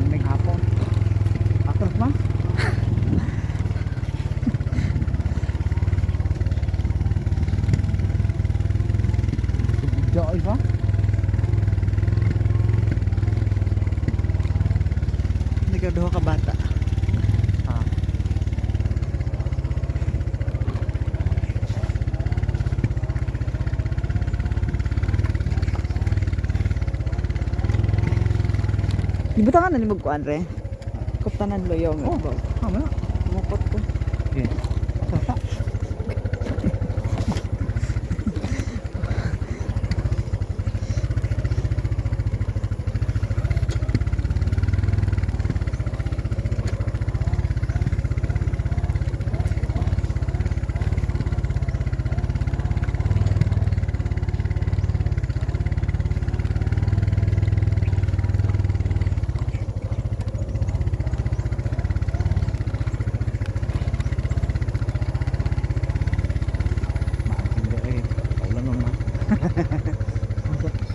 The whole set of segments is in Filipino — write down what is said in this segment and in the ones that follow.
Narinig hapon. Atras man. Subidya ay ba? Hindi ka doon ka bata. Ah. Ibutangan na ni magkuan re. Kaptanan loyaw nga. Oh, tama na. Mukot ko. Okay. Sasa.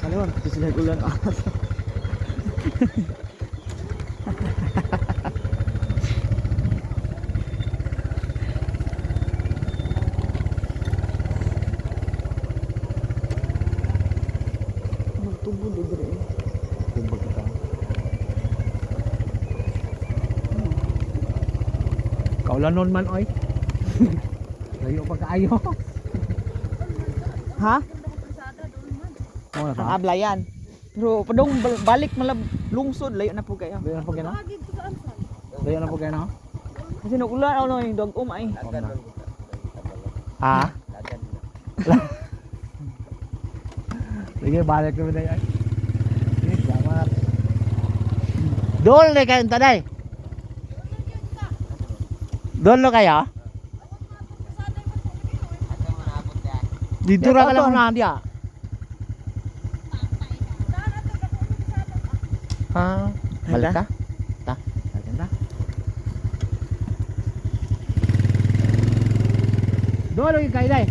Kaliwan, sila ulan atas. Magtubo dire. Kumbag kita. Kaulanon man oy. Layo pa kaayo. Ha? Mo na Ang ta. ablayan. Pero padong balik malab lungsod layo na po kayo. Layo na po gina. Layo na po gina. Kasi nagulan ako yung dog ay. Ha? Sige, balik kami na yan. Sige, salamat. Doon na kayo taday. Doon na kayo? Dito ra ka lang na dia. Ha? Balik ka? Ta. Balik ka. Doon lagi kayo day.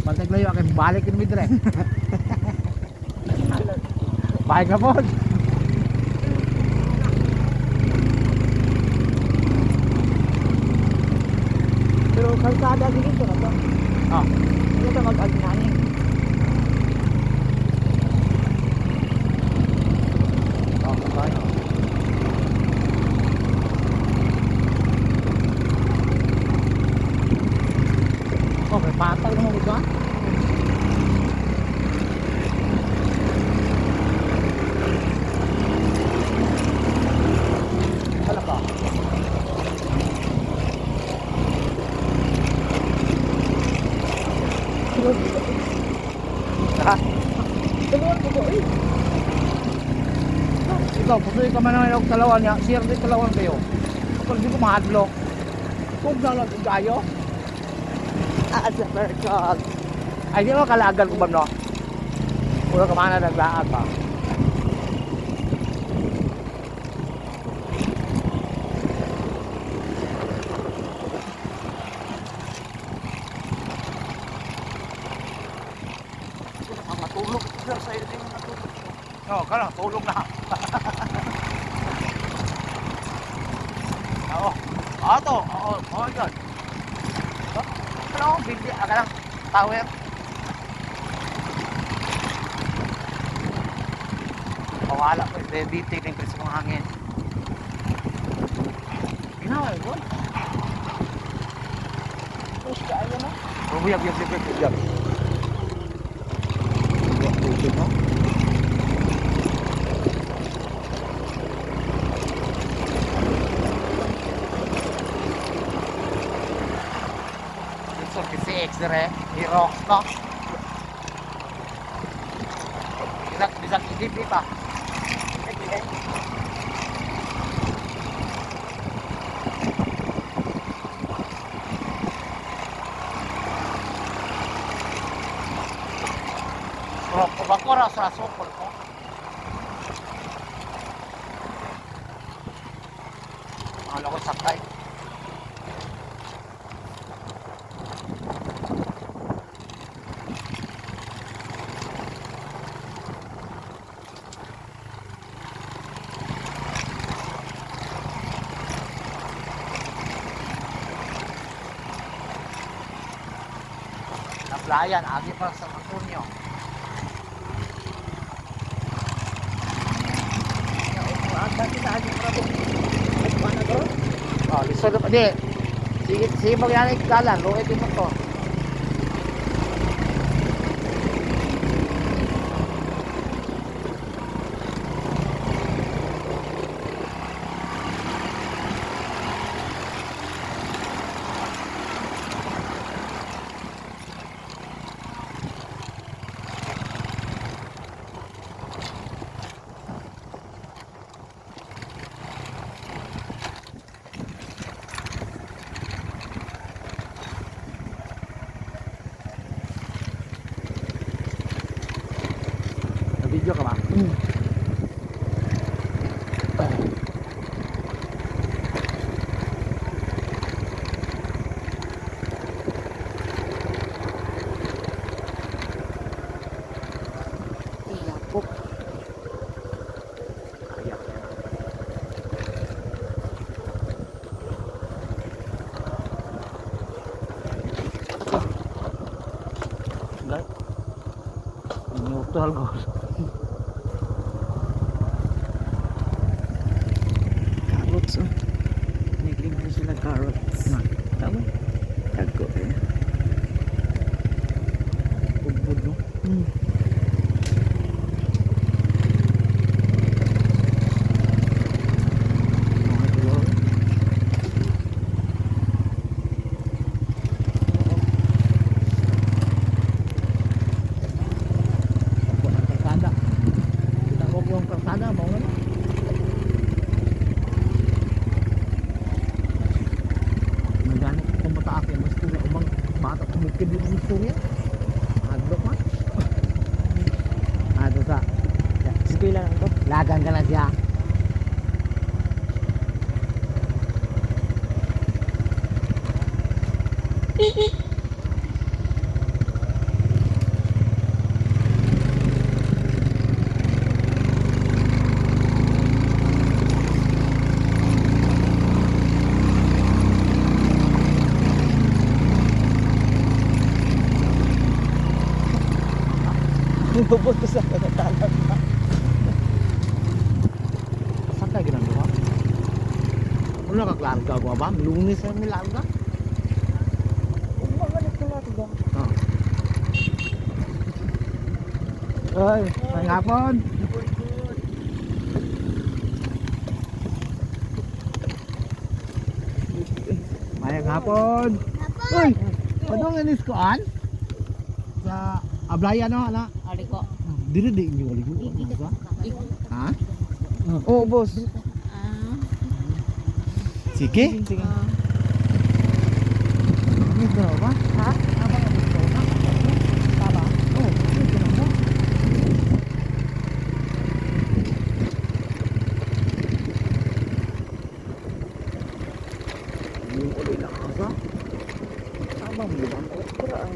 Balik layo akin balik in midre. Balik na po. Pero kalsada dito na to. Ah. Hindi ka mag-agnani. Oh, okay. Oh, may patay na mo ba? Hala ka. Ha? Tulungan ko ko eh. Ikaw, pusoy ka man ng talawan niya. Share din talawan kayo. Kapag di ko mahadlok. Kung na lang kung kayo. Ah, sa perkot. Ay, di mo kalagan ko ba no? Puro ka mana naglaag pa. Matulog sir sa iyo din natulog. No, kala tulog na. Oo. Ato, oo, oh yun. Ano, bigli, aga lang, tower. Pawala ko, dito yung preso ng hangin. Ginawa yun. Push ka ayo na. Buyag. Pusod mo. Ito kasi X-ray, i-rock no? Bisag idip pa. Rock ko ba ko sa sokol ko? Ano ko sakay? Naplayan, agi para sa Antonio. Oh, lisod pa di. Sige, sige magyanay dalan, luwit yung motor. Video ka ba? Ilapok. Ayak. Enggak. Ini utuh gol. Carrots, oh. Naglimpo sila carrots. Tama? Tago eh. Ubod no. Sana mau na. Magani kung mataak yan, mas tuloy umang bata kumukid dito sa istorya. Agdok man. Ato sa Eskwela lang to. lagan ka na siya. Nilubot ko sa katalan. Saan tayo ginagawa? Ano nakaklarga ko ba? Lunis na nilarga? Umaganit ko natin ba? Ay, may hapon. Mayang hapon. Uy, padong inis ko an? Sa Ablaya no, ana? Ali ko. Dili di inyo ali ko. Ha? Oo, boss. Ah. Sige. Sige. Ano daw ba? Ha? Tama? Oo. Sige lang ba? Yung uloy lang ka. Tama mo ba? Pura ang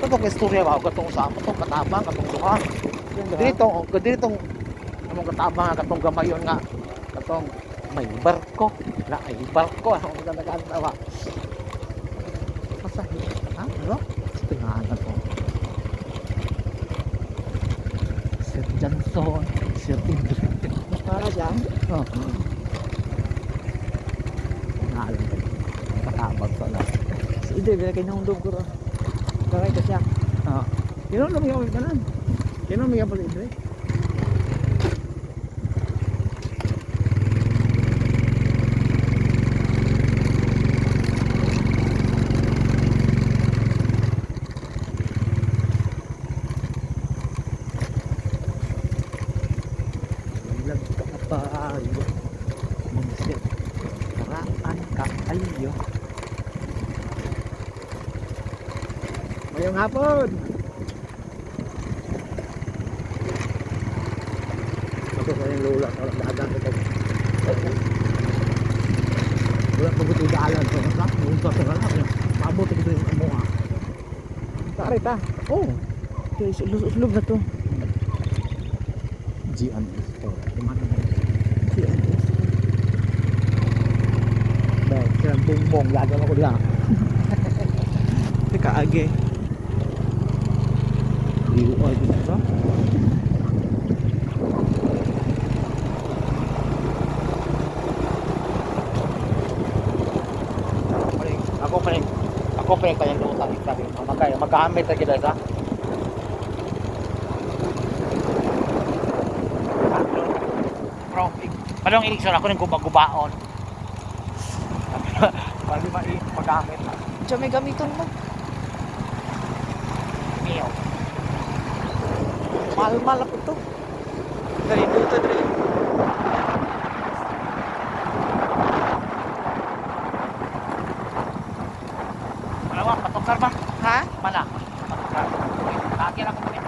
Ito istorya ba? Katong sa katong katabang, katong duha. Dito among katabang, katong gamayon nga. Katong may barko. Na ay barko. Ang ganda ba? Pasahi. Ha? Ano? Tingahan ko. Sir Johnson, Sir Indri. para dyan. Oh. Tingahan ko. Katabang sa lahat. Si Idre, bila kayo nahundog ko ro. Kakay ka siya. Ah. Kino lumiyaw ka nan? Kino lumiyaw pala Idre? Nagkakapayo. Mungsit. Karaan ka aliyo. Mayong hapon. Ako sa yung lula sa dagat ito. Wala pa buti daalan sa mga kung sa mga pabot ko yung amo ah. Tari ta. Oh, Okay, uslog na to. GN store. Kumain bumbong, lagi ako diyan. Teka, age. Ligo ay dito. Ako pa yung kanyang luta sabi. Magamit na kita sa. Bro, palong eleksyon ako ng gubaon. Bali magamit. Diyan may gamiton mo. Miyo. Mahal-mahal ako to. Dali dito, dali. Malawa, patukar ba? Ha? Mana? Patukar. Lagi lang ako